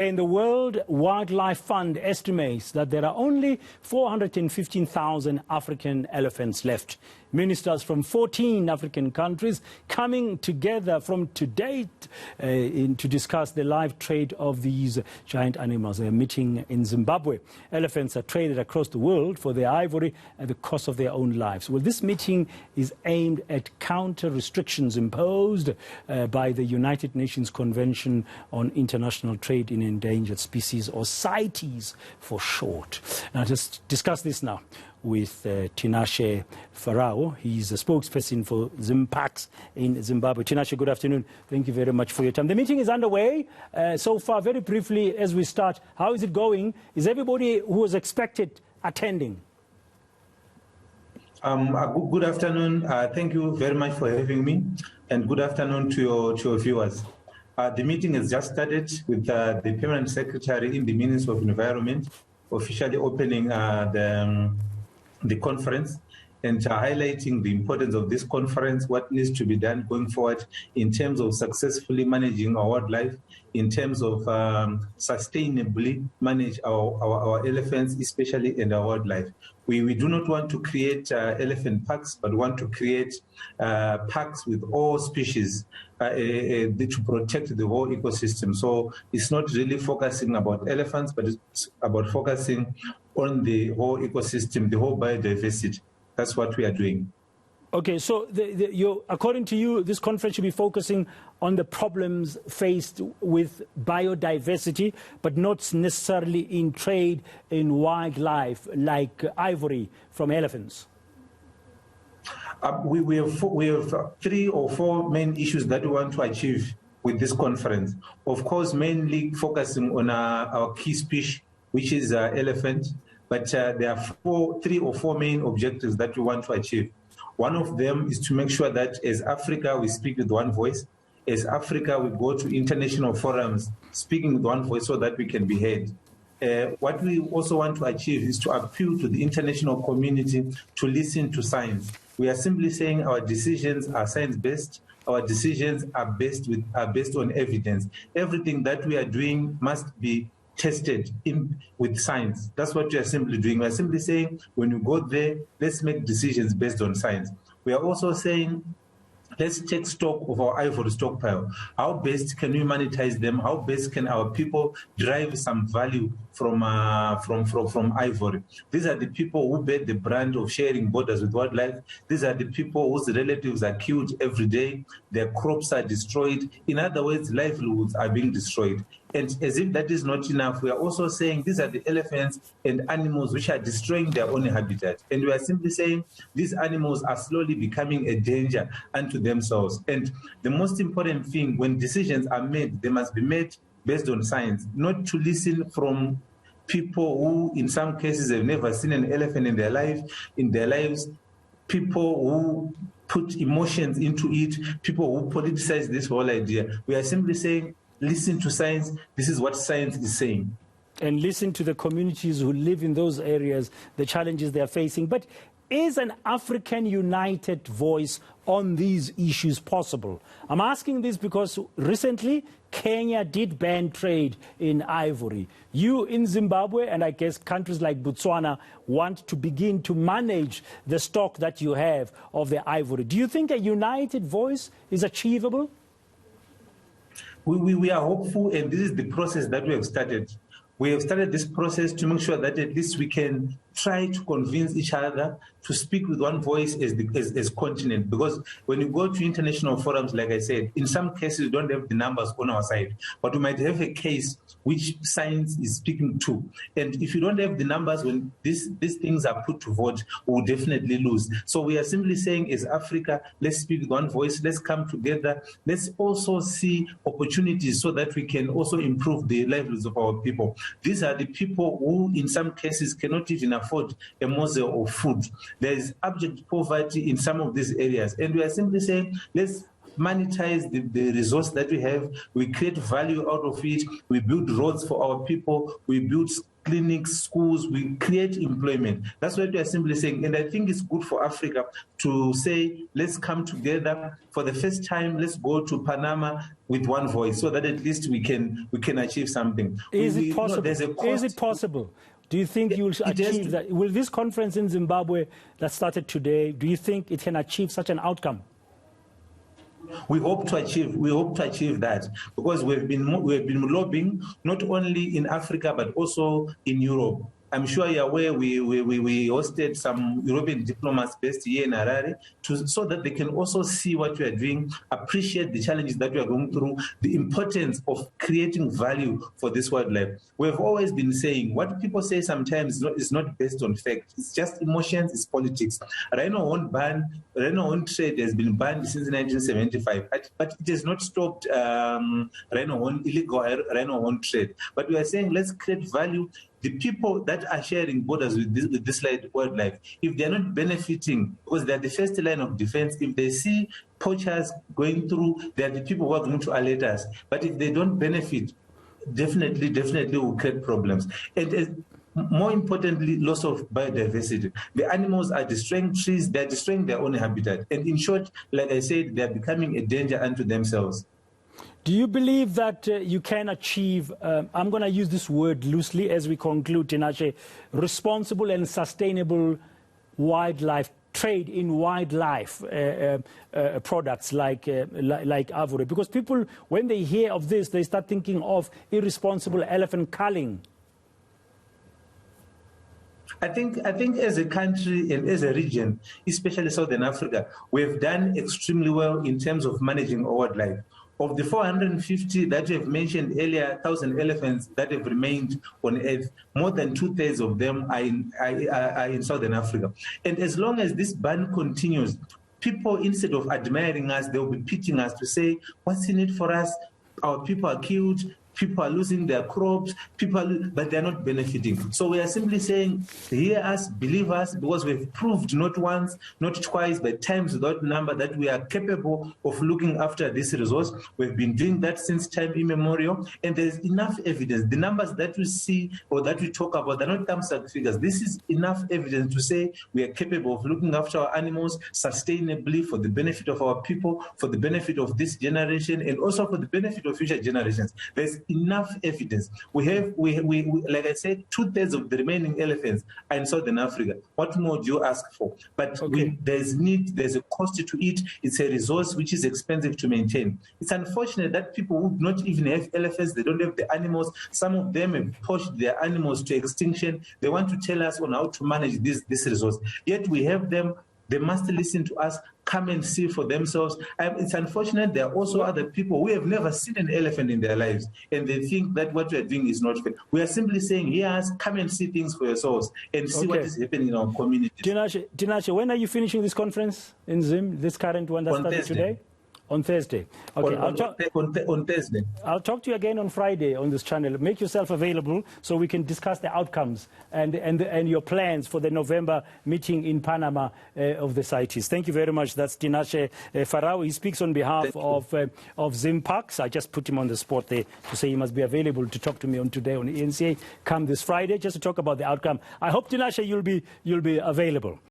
And the World Wildlife Fund estimates that there are only 415,000 African elephants left. Ministers from 14 African countries coming together from to date to discuss the live trade of these giant animals. They're meeting in Zimbabwe. Elephants are traded across the world for their ivory at the cost of their own lives. Well, this meeting is aimed at counter restrictions imposed by the United Nations Convention on International Trade in Endangered Species, or CITES for short. Now, just discuss this now with Tinashe Farawo. He's a spokesperson for Zimparks in Zimbabwe. Tinashe, good afternoon. Thank you very much for your time. The meeting is underway. So far, very briefly, as we start, how is it going? Is everybody who was expected attending? Good afternoon. Thank you very much for having me, and good afternoon to your viewers. The meeting has just started with the Permanent Secretary in the Ministry of Environment officially opening the conference and highlighting the importance of this conference, what needs to be done going forward in terms of successfully managing our wildlife, in terms of sustainably manage our elephants, especially in our wildlife. We do not want to create elephant parks, but want to create parks with all species to protect the whole ecosystem. So it's not really focusing about elephants, but it's about focusing on the whole ecosystem, the whole biodiversity. That's what we are doing. Okay, so according to you, this conference should be focusing on the problems faced with biodiversity, but not necessarily in trade in wildlife like ivory from elephants. We have 3 or 4 main issues that we want to achieve with this conference. Of course, mainly focusing on our key species, which is elephant. But there are 3 or 4 main objectives that we want to achieve. One of them is to make sure that as Africa, we speak with one voice. As Africa, we go to international forums speaking with one voice so that we can be heard. What we also want to achieve is to appeal to the international community to listen to science. We are simply saying our decisions are science-based. Our decisions are based on evidence. Everything that we are doing must be tested with science. That's what we are simply doing. We are simply saying, when you go there, let's make decisions based on science. We are also saying, let's take stock of our ivory stockpile. How best can we monetize them? How best can our people derive some value from ivory? These are the people who bear the brand of sharing borders with wildlife. These are the people whose relatives are killed every day. Their crops are destroyed. In other words, livelihoods are being destroyed. And as if that is not enough, we are also saying these are the elephants and animals which are destroying their own habitat. And we are simply saying these animals are slowly becoming a danger unto themselves. And the most important thing, when decisions are made, they must be made based on science, not to listen from people who, in some cases, have never seen an elephant in their lives, people who put emotions into it, people who politicize this whole idea. We are simply saying, listen to science. This is what science is saying. And listen to the communities who live in those areas, the challenges they are facing. But is an African united voice on these issues possible? I'm asking this because recently Kenya did ban trade in ivory. You in Zimbabwe, and I guess countries like Botswana, want to begin to manage the stock that you have of the ivory. Do you think a united voice is achievable? We are hopeful, and this is the process that we have started. We have started this process to make sure that at least we can try to convince each other to speak with one voice as continent. Because when you go to international forums, like I said, in some cases we don't have the numbers on our side, but we might have a case which science is speaking to. And if you don't have the numbers, when these things are put to vote, we'll definitely lose. So we are simply saying, as Africa, let's speak with one voice, let's come together, let's also see opportunities so that we can also improve the livelihoods of our people. These are the people who, in some cases, cannot even afford a morsel of food. There is abject poverty in some of these areas. And we are simply saying, let's monetize the resource that we have. We create value out of it. We build roads for our people. We build clinics, schools, we create employment. That's what we are simply saying. And I think it's good for Africa to say, let's come together for the first time. Let's go to Panama with one voice, so that at least we can achieve something. Is it possible? Is it possible? Do you think you will achieve that? Will this conference in Zimbabwe that started today, do you think it can achieve such an outcome? We hope to achieve that, because we've been lobbying not only in Africa but also in Europe. I'm sure you're aware we hosted some European diplomats based here in Harare so that they can also see what we are doing, appreciate the challenges that we are going through, the importance of creating value for this wildlife. We've always been saying what people say sometimes is not based on fact. It's just emotions, it's politics. Rhino trade has been banned since 1975, but it has not stopped illegal rhino trade. But we are saying let's create value. The people that are sharing borders with this wildlife, if they're not benefiting, because they're the first line of defense, if they see poachers going through, they're the people who are going to alert us. But if they don't benefit, definitely will create problems. And more importantly, loss of biodiversity. The animals are destroying trees, they're destroying their own habitat. And in short, like I said, they're becoming a danger unto themselves. Do you believe that you can achieve, I'm going to use this word loosely as we conclude, Tinashe, responsible and sustainable wildlife trade in wildlife products like ivory? Because people, when they hear of this, they start thinking of irresponsible elephant culling. I think as a country and as a region, especially Southern Africa, we've done extremely well in terms of managing our wildlife. Of the 450 that you have mentioned earlier, 1,000 elephants that have remained on Earth, more than 2/3 of them are in Southern Africa. And as long as this ban continues, people, instead of admiring us, they will be pitying us to say, what's in it for us? Our people are killed. People are losing their crops, but they're not benefiting. So we are simply saying, hear us, believe us, because we've proved not once, not twice, but times without number that we are capable of looking after this resource. We've been doing that since time immemorial, and there's enough evidence. The numbers that we see or that we talk about, they're not thumbs-up figures. This is enough evidence to say we are capable of looking after our animals sustainably for the benefit of our people, for the benefit of this generation, and also for the benefit of future generations. There's enough evidence. We like I said, 2/3 of the remaining elephants are in Southern Africa. What more do you ask for? But there's a cost to it. It's a resource which is expensive to maintain. It's unfortunate that people would not even have elephants. They don't have the animals. Some of them have pushed their animals to extinction. They want to tell us on how to manage this resource. Yet we have them. They must listen to us, come and see for themselves. It's unfortunate there are also other people who have never seen an elephant in their lives, and they think that what we are doing is not fair. We are simply saying, yes, come and see things for yourselves and see what is happening in our community. Tinashe, when are you finishing this conference in Zim, this current one that started today? On Thursday. Okay, on Thursday. I'll talk to you again on Friday on this channel. Make yourself available so we can discuss the outcomes and your plans for the November meeting in Panama of the CITES. Thank you very much. That's Tinashe Farawo. He speaks on behalf of Zimparks. I just put him on the spot there to say he must be available to talk to me on today on eNCA come this Friday just to talk about the outcome. I hope, Tinashe, you'll be available.